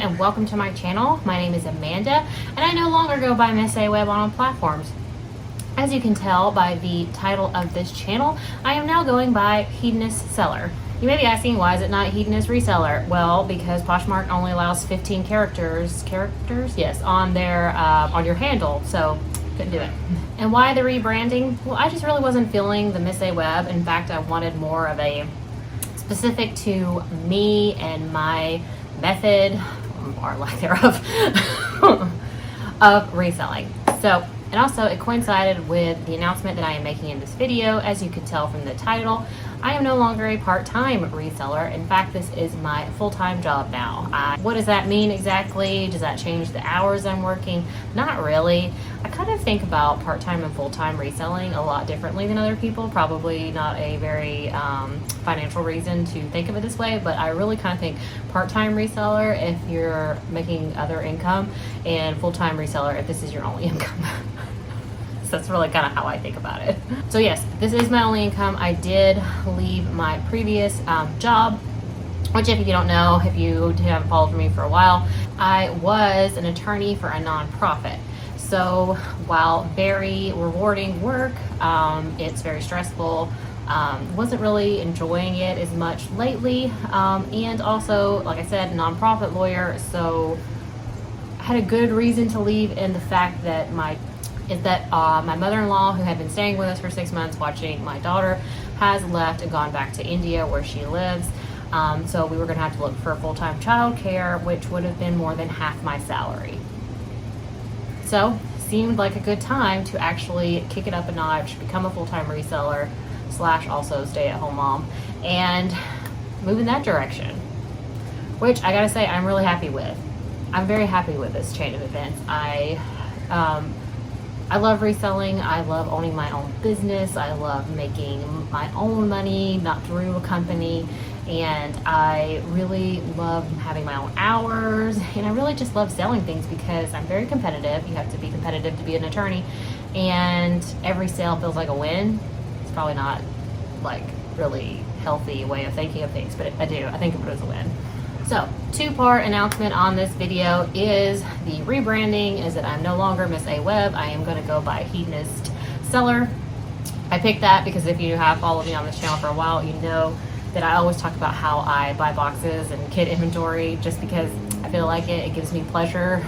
and welcome to my channel. My name is Amanda and I no longer go by Miss A Web on all platforms. As you can tell by the title of this channel, I am now going by HedonistSeller. You may be asking, why is it not Hedonist Reseller? Well, because Poshmark only allows 15 characters, yes, on their on your handle, so couldn't do it. And why the rebranding? Well, I just really wasn't feeling the Miss A Web. In fact, I wanted more of a specific to me and my method, or lack thereof, of reselling. So, and also it coincided with the announcement that I am making in this video. As you can tell from the title, I am no longer a part-time reseller. In fact, this is my full-time job now. What does that mean exactly? Does that change the hours I'm working? Not really. I kind of think about part-time and full-time reselling a lot differently than other people. Probably not a very financial reason to think of it this way, but I really kind of think part-time reseller if you're making other income, and full-time reseller if this is your only income. So that's really kind of how I think about it. So yes, this is my only income. I did leave my previous job, which if you don't know, if you haven't followed me for a while, I was an attorney for a nonprofit. So while very rewarding work, it's very stressful. Wasn't really enjoying it as much lately. And also, like I said, nonprofit lawyer, so I had a good reason to leave in the fact that my mother-in-law, who had been staying with us for 6 months watching my daughter, has left and gone back to India where she lives. So we were going to have to look for full-time childcare, which would have been more than half my salary. So seemed like a good time to actually kick it up a notch, become a full-time reseller / also stay-at-home mom, and move in that direction, which I gotta say I'm really happy with. I'm very happy with this chain of events. I love reselling. I love owning my own business. I love making my own money, not through a company. And I really love having my own hours. And I really just love selling things because I'm very competitive. You have to be competitive to be an attorney. And every sale feels like a win. It's probably not like really healthy way of thinking of things, but I do. I think of it as a win. So, two-part announcement on this video is the rebranding is that I'm no longer Miss A Web. I am going to go by HedonistSeller. I picked that because if you have followed me on this channel for a while, you know that I always talk about how I buy boxes and kit inventory just because I feel like it gives me pleasure.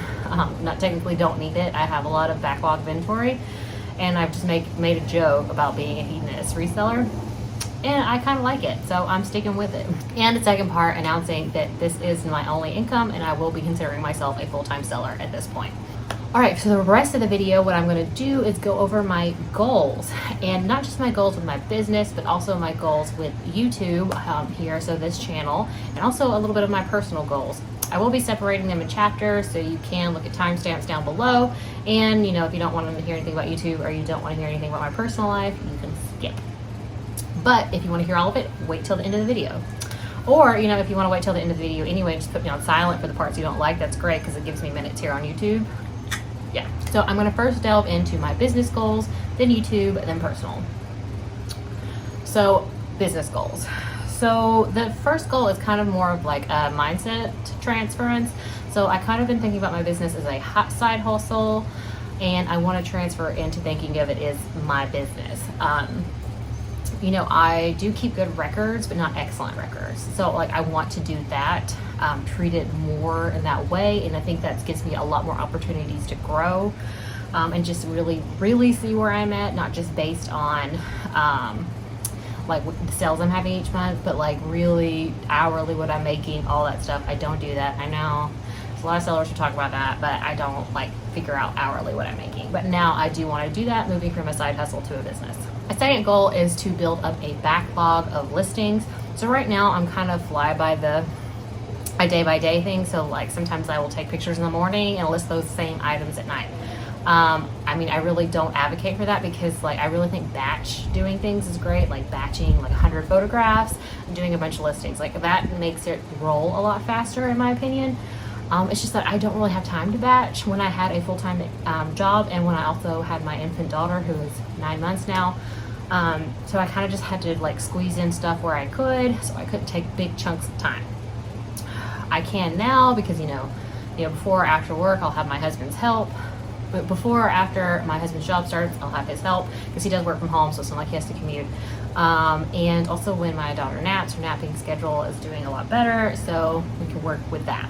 Not technically don't need it. I have a lot of backlog inventory, and I've just made a joke about being a hedonist reseller. And I kind of like it, so I'm sticking with it. And the second part announcing that this is my only income and I will be considering myself a full-time seller at this point. All right, so the rest of the video, what I'm gonna do is go over my goals, and not just my goals with my business, but also my goals with YouTube here, so this channel, and also a little bit of my personal goals. I will be separating them in chapters, so you can look at timestamps down below. And you know, if you don't want to hear anything about YouTube or you don't want to hear anything about my personal life, you can skip. But if you want to hear all of it, wait till the end of the video. Or, you know, if you want to wait till the end of the video anyway, just put me on silent for the parts you don't like. That's great because it gives me minutes here on YouTube. Yeah. So I'm going to first delve into my business goals, then YouTube, then personal. So business goals. So the first goal is kind of more of like a mindset transference. So I kind of been thinking about my business as a hot side hustle, and I want to transfer into thinking of it as my business. You know, I do keep good records, but not excellent records. So like I want to do that, treat it more in that way. And I think that gives me a lot more opportunities to grow and just really see where I'm at, not just based on like the sales I'm having each month, but like really hourly what I'm making, all that stuff. I don't do that. I know there's a lot of sellers who talk about that, but I don't like figure out hourly what I'm making. But now I do want to do that, moving from a side hustle to a business. My second goal is to build up a backlog of listings. So right now I'm kind of fly by the day by day thing. So like sometimes I will take pictures in the morning and list those same items at night. I mean, I really don't advocate for that because like I really think batch doing things is great, like batching like 100 photographs and doing a bunch of listings. Like that makes it roll a lot faster in my opinion. It's just that I don't really have time to batch when I had a full-time job, and when I also had my infant daughter who is 9 months now. So I kind of just had to like squeeze in stuff where I could, so I couldn't take big chunks of time. I can now because, you know, before or after work, I'll have my husband's help. But before or after my husband's job starts, I'll have his help because he does work from home, so it's not like he has to commute. And also when my daughter naps, her napping schedule is doing a lot better, so we can work with that.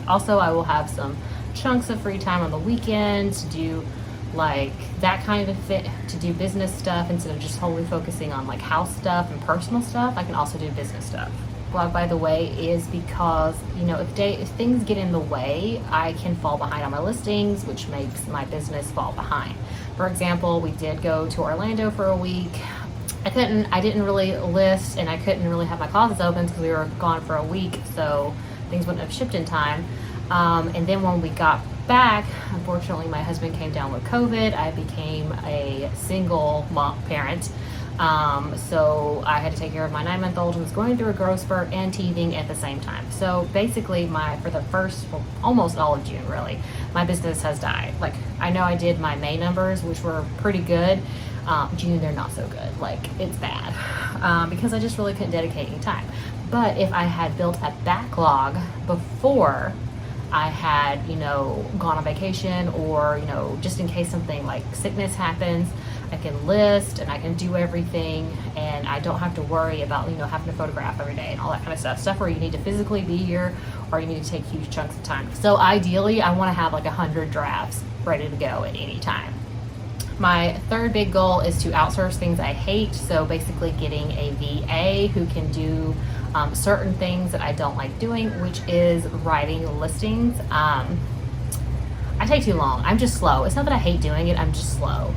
Also, I will have some chunks of free time on the weekend to do like that kind of fit, to do business stuff instead of just wholly focusing on like house stuff and personal stuff. I can also do business stuff. Blog, by the way, is because if things get in the way, I can fall behind on my listings, which makes my business fall behind. For example, we did go to Orlando for a week. I didn't really list, and I couldn't really have my closets open because we were gone for a week, so things wouldn't have shipped in time. And then when we got back, unfortunately, my husband came down with COVID. I became a single mom parent. So I had to take care of my 9-month-old who was going through a growth spurt and teething at the same time. So basically for the first, almost all of June really, my business has died. Like, I know I did my May numbers, which were pretty good. June, they're not so good. Like, it's bad, because I just really couldn't dedicate any time. But if I had built a backlog before I had, gone on vacation, or, just in case something like sickness happens, I can list and I can do everything, and I don't have to worry about, having to photograph every day and all that kind of stuff. Stuff where you need to physically be here or you need to take huge chunks of time. So ideally, I want to have like 100 drafts ready to go at any time. My third big goal is to outsource things I hate. So basically getting a VA who can do certain things that I don't like doing, which is writing listings. I take too long. I'm just slow. It's not that I hate doing it, I'm just slow.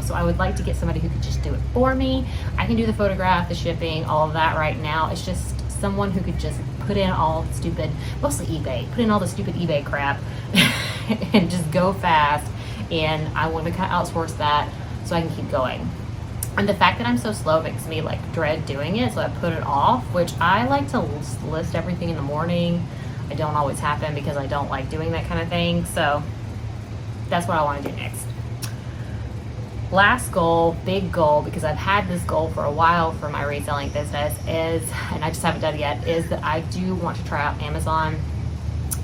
So I would like to get somebody who could just do it for me. I can do the photograph, the shipping, all of that right now. It's just someone who could just put in all the stupid, mostly eBay, put in all the stupid eBay crap and just go fast. And I want to kind of outsource that so I can keep going. And the fact that I'm so slow makes me like dread doing it, so I put it off, which I like to list everything in the morning. It don't always happen because I don't like doing that kind of thing. So that's what I want to do next. Last goal, big goal, because I've had this goal for a while for my reselling business is, and I just haven't done it yet, is that I do want to try out Amazon.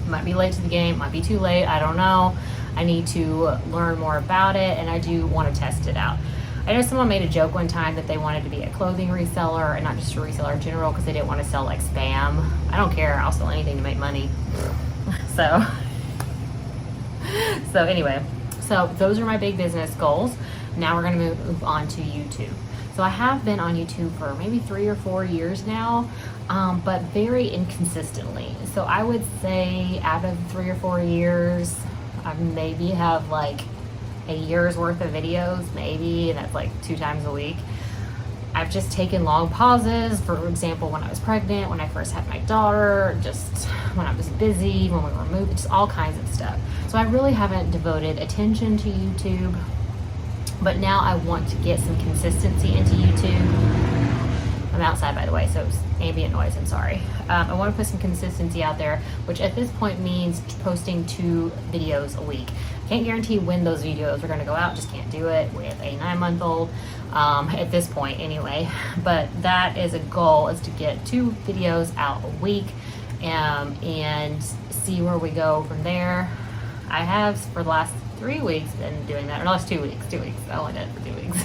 Might be late to the game, might be too late, I don't know. I need to learn more about it, and I do want to test it out. I know someone made a joke one time that they wanted to be a clothing reseller and not just a reseller in general because they didn't want to sell like spam. I don't care, I'll sell anything to make money. So anyway, so those are my big business goals. Now we're going to move on to YouTube. So I have been on YouTube for maybe 3 or 4 years now, but very inconsistently. So I would say out of 3 or 4 years, I maybe have like a year's worth of videos, maybe, and that's like 2 times a week. I've just taken long pauses. For example, when I was pregnant, when I first had my daughter, just when I was busy, when we were moving, just all kinds of stuff. So I really haven't devoted attention to YouTube, but now I want to get some consistency into YouTube. I'm outside, by the way, so it's ambient noise, I'm sorry. I want to put some consistency out there, which at this point means posting 2 videos a week. Can't guarantee when those videos are going to go out, just can't do it with a 9-month-old at this point anyway. But that is a goal, is to get 2 videos out a week and see where we go from there. I have for the last 3 weeks been doing that, or the last 2 weeks, I only did it for 2 weeks.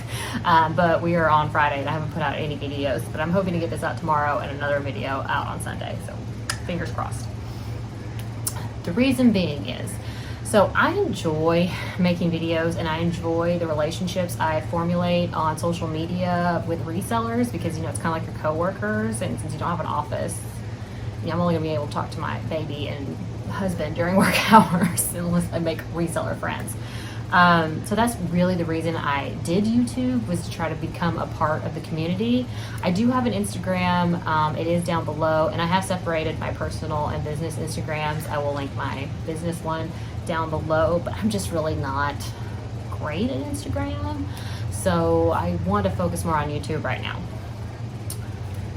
But we are on Friday and I haven't put out any videos, but I'm hoping to get this out tomorrow and another video out on Sunday, so fingers crossed. The reason being is, so I enjoy making videos and I enjoy the relationships I formulate on social media with resellers because, it's kind of like your coworkers, and since you don't have an office, I'm only gonna be able to talk to my baby and husband during work hours unless I make reseller friends. So that's really the reason I did YouTube, was to try to become a part of the community. I do have an Instagram, it is down below, and I have separated my personal and business Instagrams. I will link my business one down below, but I'm just really not great at Instagram, so I want to focus more on YouTube right now.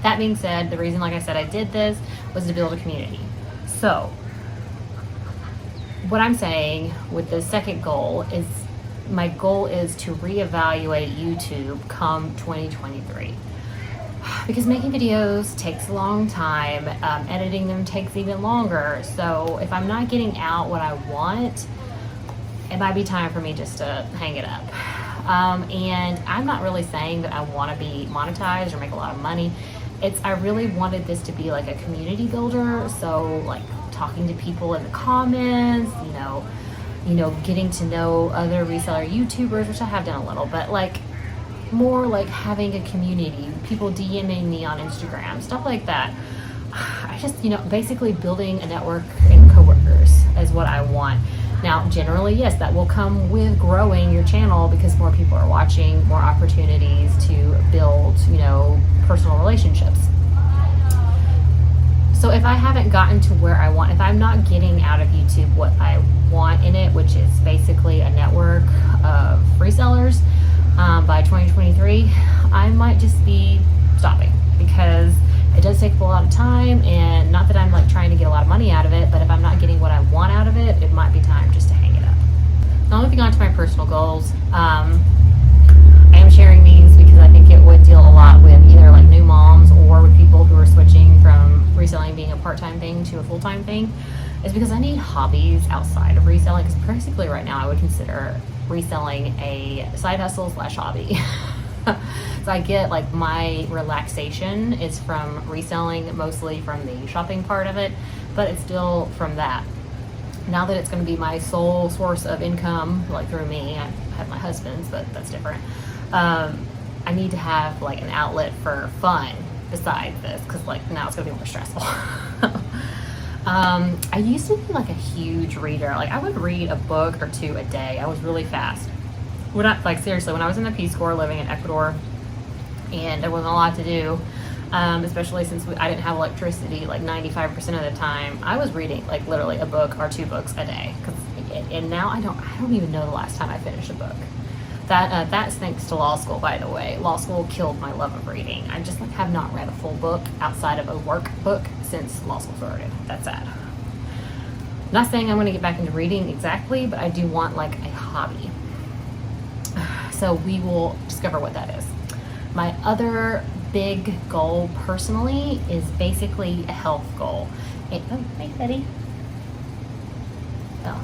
That being said, the reason, like I said, I did this was to build a community. So what I'm saying with the second goal is, my goal is to reevaluate YouTube come 2023. because making videos takes a long time. Editing them takes even longer. So if I'm not getting out what I want, it might be time for me just to hang it up. And I'm not really saying that I want to be monetized or make a lot of money. I really wanted this to be like a community builder. So like talking to people in the comments, getting to know other reseller YouTubers, which I have done a little, but like more like having a community, people DMing me on Instagram, stuff like that. I just, basically building a network and coworkers is what I want. Now, generally, yes, that will come with growing your channel because more people are watching, more opportunities to build, personal relationships. So if I haven't gotten to where I want, if I'm not getting out of YouTube what I want in it, which is basically a network of resellers, by 2023, I might just be stopping because it does take a lot of time, and not that I'm like trying to get a lot of money out of it, but if I'm not getting what I want out of it, it might be time just to hang it up. Now moving on to my personal goals, I am sharing these because I think it would deal a lot with either like new moms or with people who are switching from reselling being a part-time thing to a full-time thing, is because I need hobbies outside of reselling, because basically right now I would consider reselling a side hustle / hobby. So I get like my relaxation is from reselling, mostly from the shopping part of it, but it's still from that. Now that it's going to be my sole source of income, like through me, I have my husband's, but that's different. I need to have like an outlet for fun besides this, because like now it's going to be more stressful. I used to be like a huge reader. Like I would read a book or two a day. I was really fast. Seriously, when I was in the Peace Corps living in Ecuador and there wasn't a lot to do, especially since I didn't have electricity like 95% of the time, I was reading like literally a book or 2 books a day. And now I don't even know the last time I finished a book. That's thanks to law school, by the way. Law school killed my love of reading. I just like have not read a full book outside of a work book since law school started. That's sad. Not saying I'm going to get back into reading exactly, but I do want like a hobby. So we will discover what that is. My other big goal personally is basically a health goal. Hey Betty. Oh,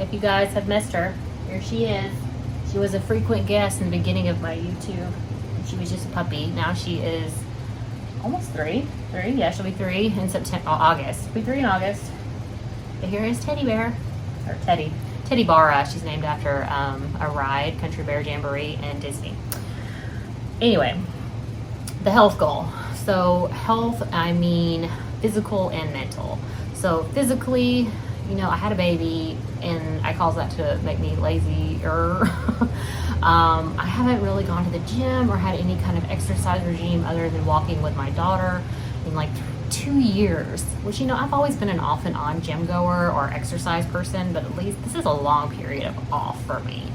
if you guys have missed her, here she is. She was a frequent guest in the beginning of my YouTube. She was just a puppy. Now she is almost 3. Yeah, she'll be 3 in August. She'll be 3 in August. But here is Teddy Bear, or Teddy Barra. She's named after a ride, Country Bear Jamboree, and Disney. Anyway, the health goal. So health, I mean physical and mental. So physically, I had a baby, and I cause that to make me lazier. I haven't really gone to the gym or had any kind of exercise regime other than walking with my daughter in like 2 years, which, I've always been an off and on gym goer or exercise person, but at least this is a long period of off for me.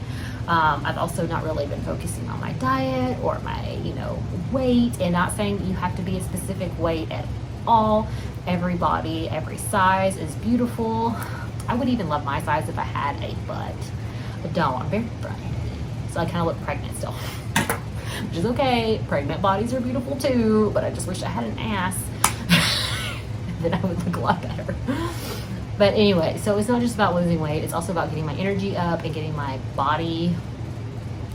I've also not really been focusing on my diet or my, weight, and not saying that you have to be a specific weight at all. Every body, every size is beautiful. I would even love my size if I had a butt. But don't. I'm very bright. So I kind of look pregnant still. Which is okay. Pregnant bodies are beautiful too, but I just wish I had an ass. Then I would look a lot better. But anyway, so it's not just about losing weight. It's also about getting my energy up and getting my body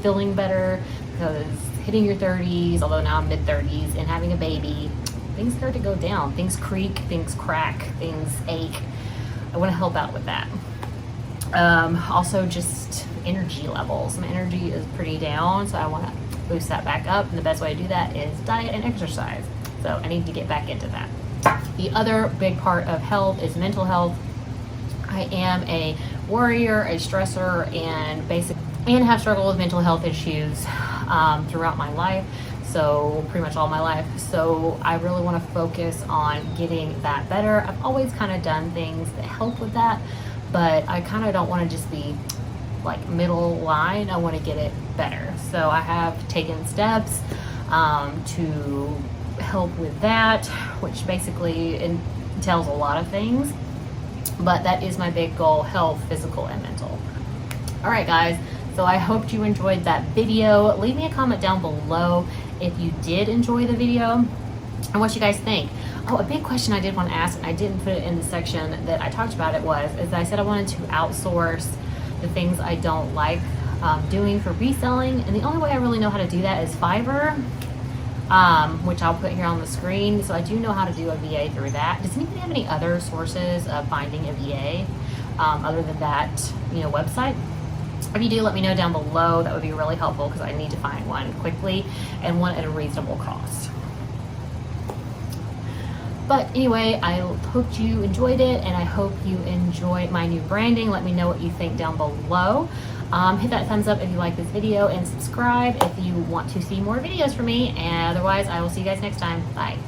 feeling better, because hitting your 30s, although now I'm mid-30s, and having a baby, things start to go down. Things creak, things crack, things ache. I want to help out with that. Also just energy levels. My energy is pretty down, so I want to boost that back up, and the best way to do that is diet and exercise. So I need to get back into that. The other big part of health is mental health. I am a worrier, a stressor, and have struggled with mental health issues throughout my life. So pretty much all my life. So I really want to focus on getting that better. I've always kind of done things that help with that, but I kind of don't want to just be like middle line. I want to get it better. So I have taken steps to help with that, which basically entails a lot of things, but that is my big goal: health, physical and mental. All right, guys. So I hope you enjoyed that video. Leave me a comment down below if you did enjoy the video and what you guys think. Oh, a big question I did want to ask, and I didn't put it in the section that I talked about it, is I said I wanted to outsource the things I don't like doing for reselling, and the only way I really know how to do that is Fiverr, which I'll put here on the screen. So I do know how to do a VA through that. Does anybody have any other sources of finding a VA other than that, website? If you do, let me know down below. That would be really helpful because I need to find one quickly and one at a reasonable cost. But anyway, I hope you enjoyed it, and I hope you enjoy my new branding. Let me know what you think down below. Hit that thumbs up if you like this video, and subscribe if you want to see more videos from me. And otherwise, I will see you guys next time. Bye.